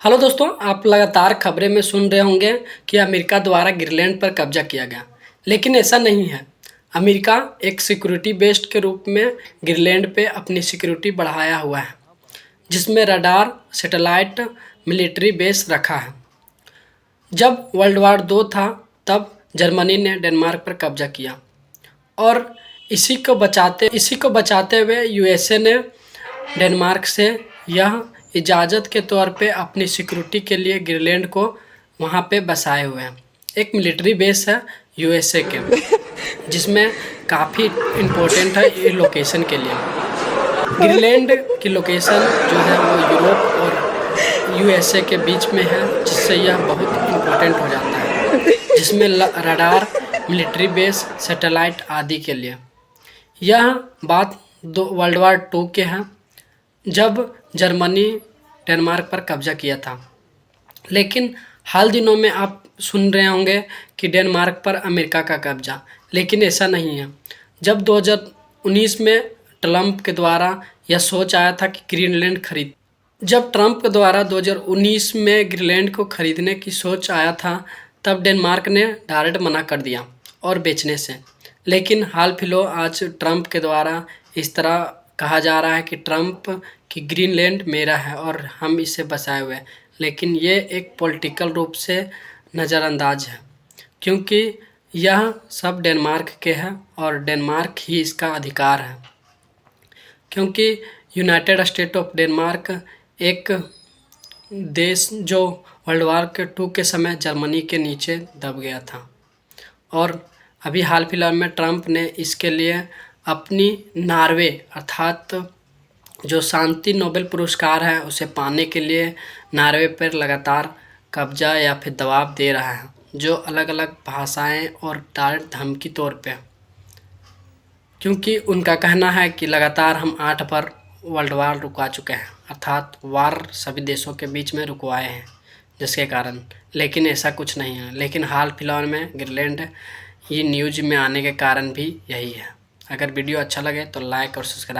Hello दोस्तों, आप लगातार खबरें में सुन रहे होंगे कि अमेरिका द्वारा ग्रीनलैंड पर कब्जा किया गया, लेकिन ऐसा नहीं है। अमेरिका एक सिक्योरिटी बेस्ड के रूप में ग्रीनलैंड पे अपनी सिक्योरिटी बढ़ाया हुआ है, जिसमें रडार, सैटेलाइट, मिलिट्री बेस रखा है। जब वर्ल्ड वार 2 था, तब जर्मनी ने डेनमार्क पर कब्जा किया और इसी को बचाते हुए यूएसए ने डेनमार्क से यह इजाज़त के तौर पे अपनी सिक्योरिटी के लिए ग्रीनलैंड को वहाँ पे बसाए हुए हैं। एक मिलिट्री बेस है यूएसए के, जिसमें काफ़ी इम्पोर्टेंट है ये लोकेशन के लिए। ग्रीनलैंड की लोकेशन जो है वो यूरोप और यूएसए के बीच में है, जिससे यह बहुत इम्पोर्टेंट हो जाता है, जिसमें रडार, मिलिट्री बेस, सैटेलाइट आदि के लिए। यह बात वर्ल्ड वार 2 के है, जब जर्मनी डेनमार्क पर कब्जा किया था। लेकिन हाल दिनों में आप सुन रहे होंगे कि डेनमार्क पर अमेरिका का कब्जा, लेकिन ऐसा नहीं है। जब 2019 में ट्रंप के द्वारा यह सोच आया था कि जब ट्रंप के द्वारा 2019 में ग्रीनलैंड को खरीदने की सोच आया था, तब डेनमार्क ने डायरेक्ट मना कर दिया और बेचने से। लेकिन हाल फिलहाल आज ट्रंप के द्वारा इस तरह कहा जा रहा है कि ट्रंप कि ग्रीनलैंड मेरा है और हम इसे बसाए हुए हैं, लेकिन ये एक पॉलिटिकल रूप से नज़रअंदाज है, क्योंकि यह सब डेनमार्क के है और डेनमार्क ही इसका अधिकार है। क्योंकि यूनाइटेड स्टेट ऑफ डेनमार्क एक देश जो वर्ल्ड वार 2 के समय जर्मनी के नीचे दब गया था, और अभी हाल फिलहाल में ट्रंप ने इसके लिए अपनी नॉर्वे अर्थात जो शांति नोबेल पुरस्कार है उसे पाने के लिए नॉर्वे पर लगातार कब्जा या फिर दबाव दे रहा है, जो अलग अलग भाषाएं और डायरेक्ट धमकी तौर पे, क्योंकि उनका कहना है कि लगातार हम 8 बार वर्ल्ड वार रुकवा चुके हैं, अर्थात वार सभी देशों के बीच में रुकवाए हैं जिसके कारण। लेकिन ऐसा कुछ नहीं है। लेकिन हाल फिलहाल में ग्रीनलैंड ये न्यूज़ में आने के कारण भी यही है। अगर वीडियो अच्छा लगे तो लाइक और सब्सक्राइब